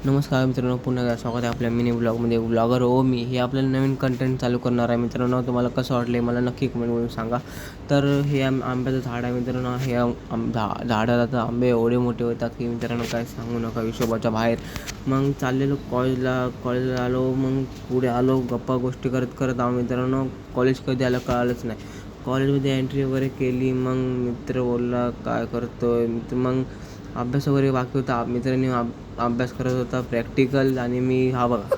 नमस्कार मित्रांनो, पुन्हा एकदा स्वागत आहे आपल्या मिनी ब्लॉगमध्ये. ब्लॉगर मी हे आपल्याला नवीन कंटेंट चालू करणार आहे मित्रांनो. तुम्हाला कसं वाटलं मला नक्की कमेंटमधून सांगा. तर हे आंब्याचं झाड आहे मित्रांनो. हे झाडाला तर आंबे एवढे मोठे होतात की मित्रांनो काय सांगू नका, हिशोबाच्या बाहेर. मग चाललेलो कॉलेजला आलो, मग पुढे आलो, गप्पा गोष्टी करत करत मित्रांनो. कॉलेज कधी आलं कळालंच नाही. कॉलेजमध्ये एंट्री वगैरे केली. मग मित्र बोलला काय करतोय, मग अभ्यास वगैरे बाकी होता. मित्रांनी अभ्यास करत होता प्रॅक्टिकल, आणि मी हा बघा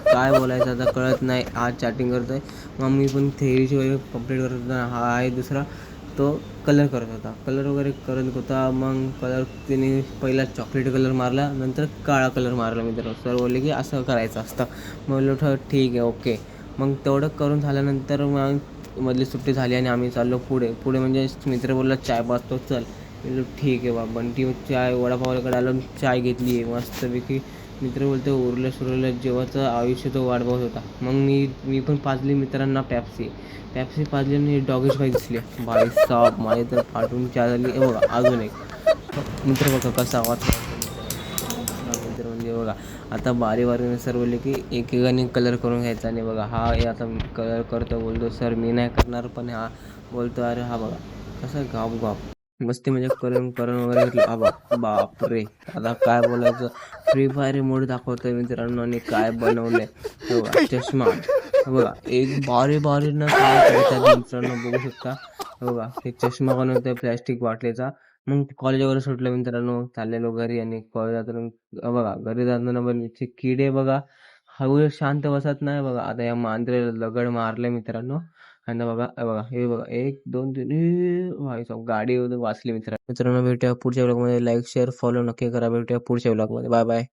काय बोलायचं आता कळत नाही. आज चॅटिंग करतोय. मग मी पण थेअरीची वगैरे कंप्लीट करत होता. हा आहे दुसरा, तो कलर करत होता. कलर वगैरे करत होता. मग कलर तिने पहिला चॉकलेट कलर मारला, नंतर काळा कलर मारला मित्रांनो. सर बोलले की असं करायचं असतं. मग बोललो ठीक आहे, ओके. मग तेवढं करून झाल्यानंतर मग मधली सुट्टी झाली आणि आम्ही चाललो पुढे म्हणजे मित्र बोलला चाय पाजतो चल. म्हणलं ठीक आहे बा. बंटी चाय वडापावाकडे आलो, चाय घेतली आहे मस्तपैकी. मित्र बोलतो उरलं सुरलं जेव्हाचं आयुष्य तो वाट बघत होता. मग मी पण पाजली मित्रांना पॅप्सी पाजली आणि डॉगेश बाई दिसली. भाई साहेब माझी तर पाठवून चाय झाली. हे बघा अजून एक मित्र बघा कसा आवाज मित्र म्हणजे बघा. आता बारीने सर बोलले की एकेकाने कलर करून घ्यायचा. आणि बघा हा आता कलर करतो, बोलतो सर मी नाही करणार, पण हा बोलतो अरे हा बघा कसं गाप मस्ती म्हणजे करून वगैरे घेतलं. बाप रे, आता काय बोलायचं. फ्री फायर मोड दाखवतोय मित्रांनो, आणि काय बनवलंय बघा. चष्मा बघा, एक बारीनं काय करतात मित्रांनो बघू शकता. बघा हे चष्मा बनवतोय प्लॅस्टिक बाटलीचा. मग कॉलेज वगैरे सुटलं मित्रांनो, चाललेलो घरी. आणि कॉलेजात बघा घरी जाताना पण किडे बघा हळू शांत बसत नाही बघा. आता या मांजरे लगड मारले मित्रांनो. आणि बघा हे बघा 1 2 3 भाई साहब गाडी वाचली मित्रांनो. भेटूया पुढच्या ब्लॉगमध्ये. लाईक शेअर फॉलो नक्की करा. भेटूया पुढच्या ब्लॉगमध्ये. Bye bye.